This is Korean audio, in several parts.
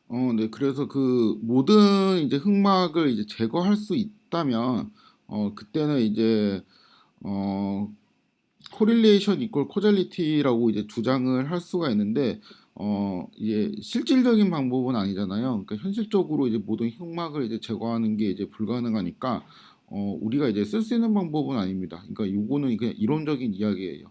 네. 그래서 그 모든 이제 흑막을 이제 제거할 수 있다면, 그때는 이제, 어, 코릴레이션 이퀄 코잘리티라고 이제 주장을 할 수가 있는데, 이게 실질적인 방법은 아니잖아요. 그러니까 현실적으로 이제 모든 흑막을 이제 제거하는 게 이제 불가능하니까, 우리가 이제 쓸 수 있는 방법은 아닙니다. 그러니까 요거는 그냥 이론적인 이야기예요.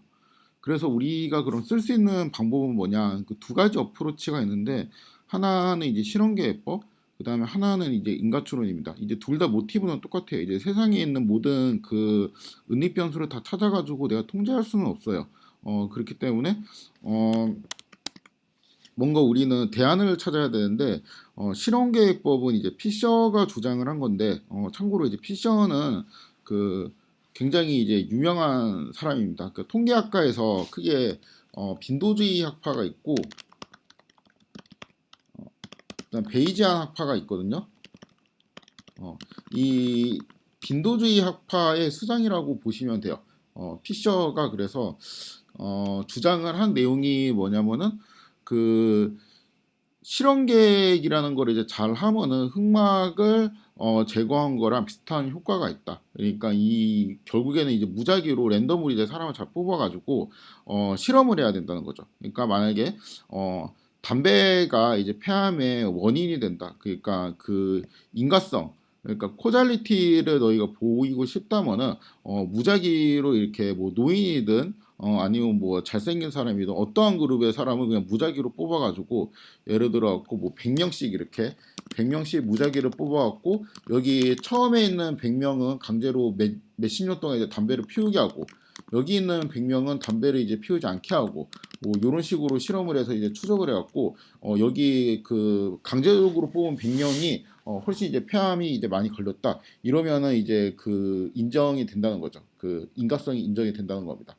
그래서 우리가 그럼 쓸 수 있는 방법은 뭐냐? 그 두 가지 어프로치가 있는데 하나는 이제 실험계해법, 그다음에 하나는 이제 인과추론입니다. 이제 둘 다 모티브는 똑같아요. 이제 세상에 있는 모든 그 은닉 변수를 다 찾아가지고 내가 통제할 수는 없어요. 그렇기 때문에 어, 뭔가 우리는 대안을 찾아야 되는데 실험계획법은 이제 피셔가 주장을 한 건데 참고로 이제 피셔는 그 굉장히 이제 유명한 사람입니다. 그 통계학과에서 크게 빈도주의 학파가 있고 그다음 베이지안 학파가 있거든요. 이 빈도주의 학파의 수장이라고 보시면 돼요. 피셔가 그래서 주장을 한 내용이 뭐냐면은 그 실험계획이라는 걸 이제 잘 하면은 흑막을 제거한 거랑 비슷한 효과가 있다. 그러니까 이 결국에는 이제 무작위로 랜덤으로 이제 사람을 잘 뽑아가지고 실험을 해야 된다는 거죠. 그러니까 만약에 담배가 이제 폐암의 원인이 된다. 그러니까 그 인과성, 그러니까 코잘리티를 너희가 보이고 싶다면은 무작위로 이렇게 뭐 노인이든 아니면 뭐 잘생긴 사람이든 어떠한 그룹의 사람을 그냥 무작위로 뽑아가지고 예를 들어 갖고 뭐 100명씩 이렇게 100명씩 무작위를 뽑아갖고 여기 처음에 있는 100명은 강제로 몇십 년 동안 이제 담배를 피우게 하고 여기 있는 100명은 담배를 이제 피우지 않게 하고 뭐 이런 식으로 실험을 해서 이제 추적을 해갖고 여기 그 강제적으로 뽑은 100명이 훨씬 이제 폐암이 이제 많이 걸렸다 이러면은 이제 그 인정이 된다는 거죠. 그 인과성이 인정이 된다는 겁니다.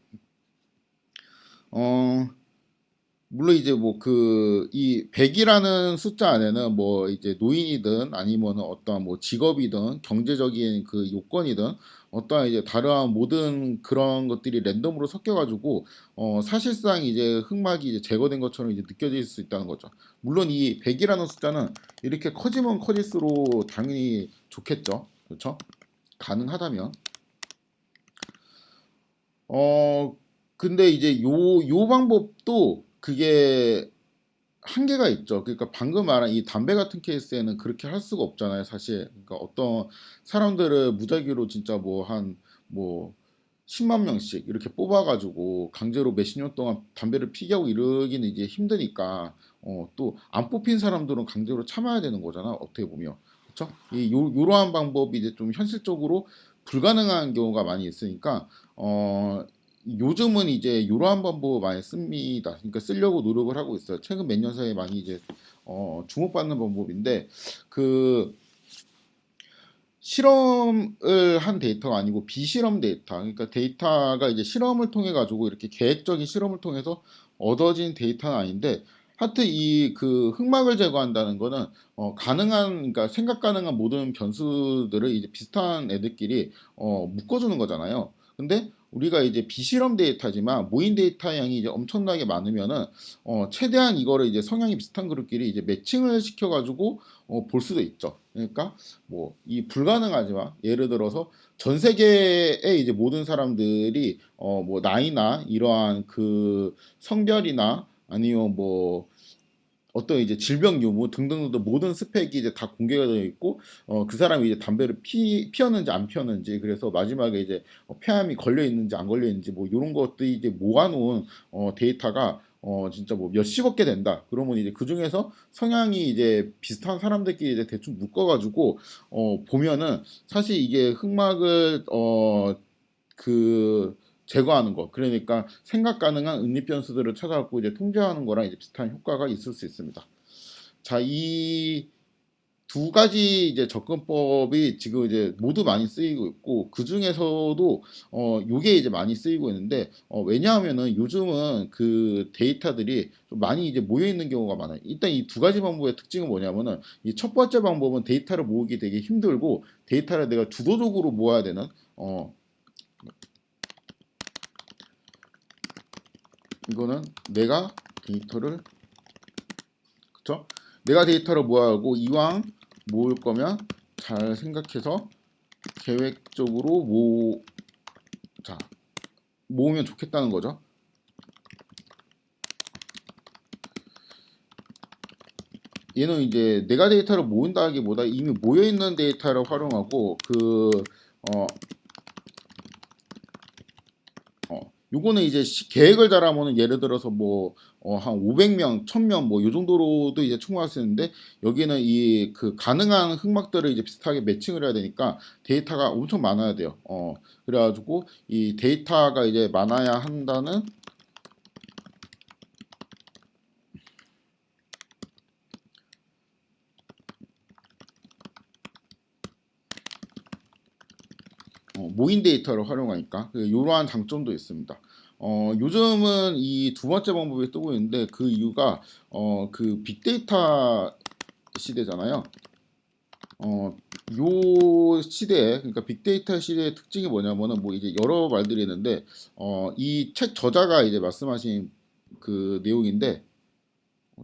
어, 물론 이제 뭐 그 이 100이라는 숫자 안에는 뭐 이제 노인이든 아니면 어떠한 뭐 직업이든 경제적인 그 요건이든 어떠한 이제 다르한 모든 그런 것들이 랜덤으로 섞여가지고 사실상 이제 흑막이 이제 제거된 것처럼 이제 느껴질 수 있다는 거죠. 물론 이 100이라는 숫자는 이렇게 커지면 커질수록 당연히 좋겠죠. 그렇죠? 가능하다면. 어 근데 이제 요 방법도 그게 한계가 있죠. 그러니까 방금 말한 이 담배 같은 케이스에는 그렇게 할 수가 없잖아요, 사실. 그러니까 어떤 사람들을 무작위로 진짜 뭐 한 뭐 10만 명씩 이렇게 뽑아가지고 강제로 몇십 년 동안 담배를 피게 하고 이러기는 이제 힘드니까 또 안 뽑힌 사람들은 강제로 참아야 되는 거잖아, 어떻게 보면. 그렇죠? 이 요러한 방법이 이제 좀 현실적으로 불가능한 경우가 많이 있으니까 요즘은 이제 이러한 방법 많이 씁니다. 그러니까 쓰려고 노력을 하고 있어요. 최근 몇 년 사이에 많이 이제 주목받는 방법인데 그 실험을 한 데이터가 아니고 비실험 데이터. 그러니까 데이터가 이제 실험을 통해 가지고 이렇게 계획적인 실험을 통해서 얻어진 데이터는 아닌데 하여튼 이 그 흑막을 제거한다는 거는 가능한 그러니까 생각 가능한 모든 변수들을 이제 비슷한 애들끼리 묶어주는 거잖아요. 근데 우리가 이제 비실험 데이터지만 모인 데이터 양이 이제 엄청나게 많으면은 최대한 이거를 이제 성향이 비슷한 그룹끼리 이제 매칭을 시켜가지고 볼 수도 있죠. 그러니까 뭐 이 불가능하지만 예를 들어서 전 세계의 이제 모든 사람들이 뭐 나이나 이러한 그 성별이나 아니면 뭐 어떤 이제 질병 유무 등등등 모든 스펙이 이제 다 공개가 되어 있고 그 사람이 이제 담배를 피웠는지 안 피웠는지 그래서 마지막에 이제 폐암이 걸려 있는지 안 걸려 있는지 뭐 이런 것들이 이제 모아놓은 데이터가 진짜 뭐 몇십억 개 된다. 그러면 이제 그 중에서 성향이 이제 비슷한 사람들끼리 이제 대충 묶어가지고 보면은 사실 이게 흑막을 그 제거하는 거. 그러니까 생각 가능한 응립 변수들을 찾아갖고 이제 통제하는 거랑 이제 비슷한 효과가 있을 수 있습니다. 자, 이 두 가지 이제 접근법이 지금 이제 모두 많이 쓰이고 있고 그 중에서도 요게 이제 많이 쓰이고 있는데 왜냐하면은 요즘은 그 데이터들이 좀 많이 이제 모여 있는 경우가 많아요. 일단 이 두 가지 방법의 특징은 뭐냐면은 이 첫 번째 방법은 데이터를 모으기 되게 힘들고 데이터를 내가 주도적으로 모아야 되는 이거는 내가 데이터를 그쵸? 내가 데이터를 모아하고 이왕 모을 거면 잘 생각해서 계획적으로 모으면 좋겠다는 거죠. 얘는 이제 내가 데이터를 모은다기보다 이미 모여 있는 데이터를 활용하고 요거는 이제 계획을 잘하면은 예를 들어서 한 500명, 1000명 요 정도로도 이제 충분할 수 있는데 여기는 이 가능한 흑막들을 이제 비슷하게 매칭을 해야 되니까 데이터가 엄청 많아야 돼요. 그래가지고 이 데이터가 이제 많아야 한다는 모인 데이터를 활용하니까 이러한 장점도 있습니다. 요즘은 이 두 번째 방법이 뜨고 있는데 그 이유가 빅데이터 시대잖아요. 요 시대에 그러니까 빅데이터 시대의 특징이 뭐냐면은 이제 여러 말들이 있는데 이 책 저자가 이제 말씀하신 그 내용인데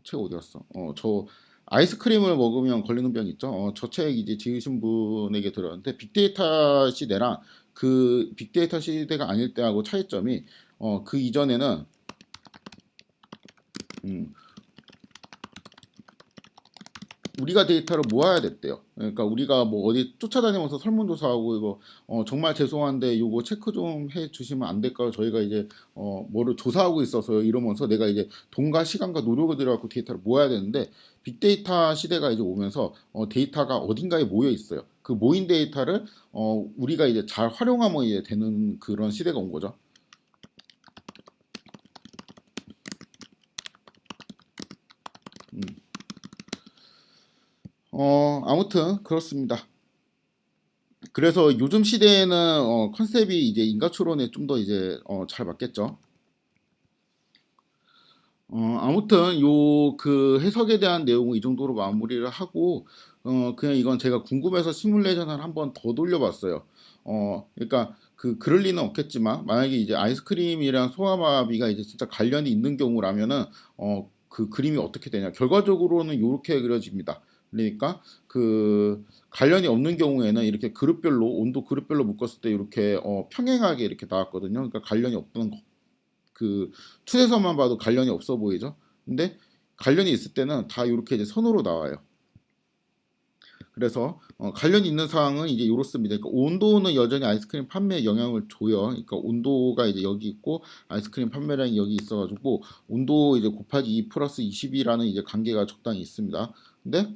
책 어디 갔어? 저 아이스크림을 먹으면 걸리는 병 있죠? 저 책 이제 지으신 분에게 들었는데 빅데이터 시대랑 그 빅데이터 시대가 아닐 때하고 차이점이 그 이전에는 음, 우리가 데이터를 모아야 됐대요. 그러니까 우리가 어디 쫓아다니면서 설문조사하고 이거 정말 죄송한데 이거 체크 좀 해주시면 안 될까요? 저희가 이제 뭐를 조사하고 있어서 이러면서 내가 이제 돈과 시간과 노력을 들여갖고 데이터를 모아야 되는데 빅데이터 시대가 이제 오면서 데이터가 어딘가에 모여 있어요. 그 모인 데이터를 우리가 이제 잘 활용하면 이제 되는 그런 시대가 온 거죠. 음. 아무튼 그렇습니다. 그래서 요즘 시대에는 컨셉이 이제 인과추론에 좀 더 이제 잘 맞겠죠. 아무튼 요 해석에 대한 내용은 이 정도로 마무리를 하고 그냥 이건 제가 궁금해서 시뮬레이션을 한번 더 돌려봤어요. 그러니까 그럴 리는 없겠지만 만약에 이제 아이스크림이랑 소아마비가 이제 진짜 관련이 있는 경우라면은 그림이 어떻게 되냐? 결과적으로는 이렇게 그려집니다. 그러니까 관련이 없는 경우에는 이렇게 그룹별로 온도 그룹별로 묶었을 때 이렇게 평행하게 이렇게 나왔거든요. 그러니까 관련이 없는 투에서만 봐도 관련이 없어 보이죠. 근데 관련이 있을 때는 다 이렇게 이제 선으로 나와요. 그래서 관련이 있는 사항은 이제 이렇습니다. 그러니까 온도는 여전히 아이스크림 판매에 영향을 줘요. 그러니까 온도가 이제 여기 있고 아이스크림 판매량이 여기 있어가지고 온도 이제 곱하기 2 플러스 20이라는 이제 관계가 적당히 있습니다. 근데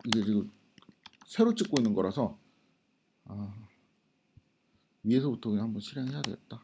이게 지금 새로 찍고 있는 거라서 위에서부터 그냥 한번 실행해야 되겠다.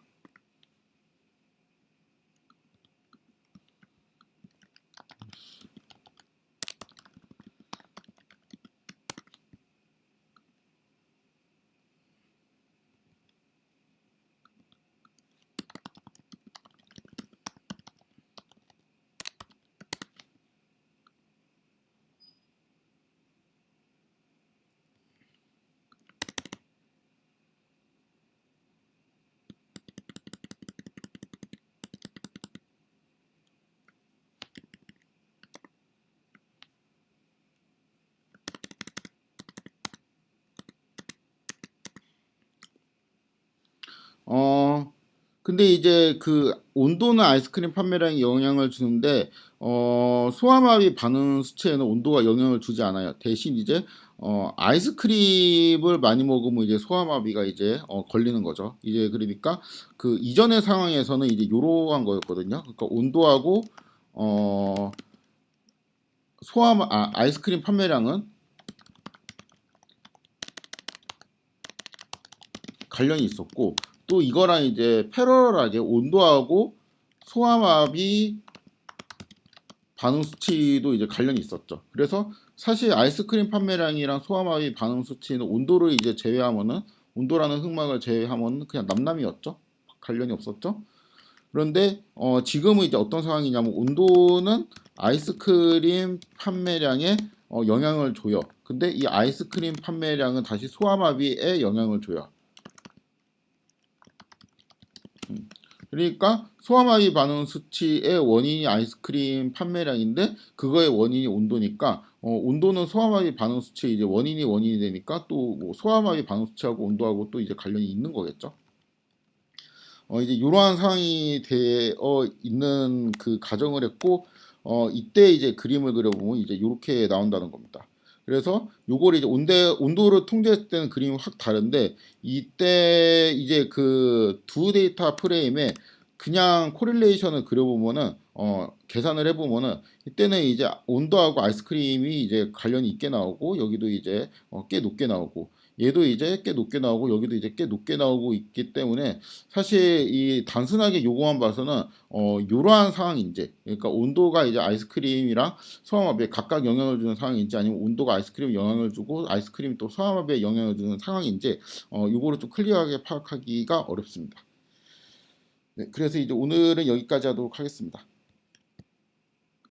근데 이제 온도는 아이스크림 판매량에 영향을 주는데 소아마비 반응 수치에는 온도가 영향을 주지 않아요. 대신 이제 아이스크림을 많이 먹으면 이제 소아마비가 이제 걸리는 거죠. 이제 그러니까 이전의 상황에서는 이제 이러한 거였거든요. 그러니까 온도하고 어 아이스크림 판매량은 관련이 있었고 또 이거랑 이제 패러럴하게 온도하고 소아마비 반응 수치도 이제 관련이 있었죠. 그래서 사실 아이스크림 판매량이랑 소아마비 반응 수치는 온도를 이제 제외하면은 온도라는 흑막을 제외하면 그냥 남남이었죠. 관련이 없었죠. 그런데 지금은 이제 어떤 상황이냐면 온도는 아이스크림 판매량에 영향을 줘요. 근데 이 아이스크림 판매량은 다시 소아마비에 영향을 줘요. 그러니까 소아마비 반응 수치의 원인이 아이스크림 판매량인데 그거의 원인이 온도니까 온도는 소아마비 반응 수치의 이제 원인이 되니까 또뭐 소아마비 반응 수치하고 온도하고 또 이제 관련이 있는 거겠죠. 이제 이러한 상황이 되어 있는 그 가정을 했고 이때 이제 그림을 그려보면 이제 이렇게 나온다는 겁니다. 그래서 요걸 이제 온도를 통제했을 때는 그림이 확 다른데 이때 이제 그 두 데이터 프레임에 그냥 코릴레이션을 그려보면은 계산을 해보면은 이때는 이제 온도하고 아이스크림이 이제 관련이 있게 나오고 여기도 이제 꽤 높게 나오고 얘도 이제 꽤 높게 나오고 여기도 이제 꽤 높게 나오고 있기 때문에 사실 이 단순하게 요거만 봐서는 이러한 상황인지 그러니까 온도가 이제 아이스크림이랑 소화마비에 각각 영향을 주는 상황인지 아니면 온도가 아이스크림에 영향을 주고 아이스크림이 또 소화마비에 영향을 주는 상황인지 요거를 좀 클리어하게 파악하기가 어렵습니다. 네, 그래서 이제 오늘은 여기까지 하도록 하겠습니다.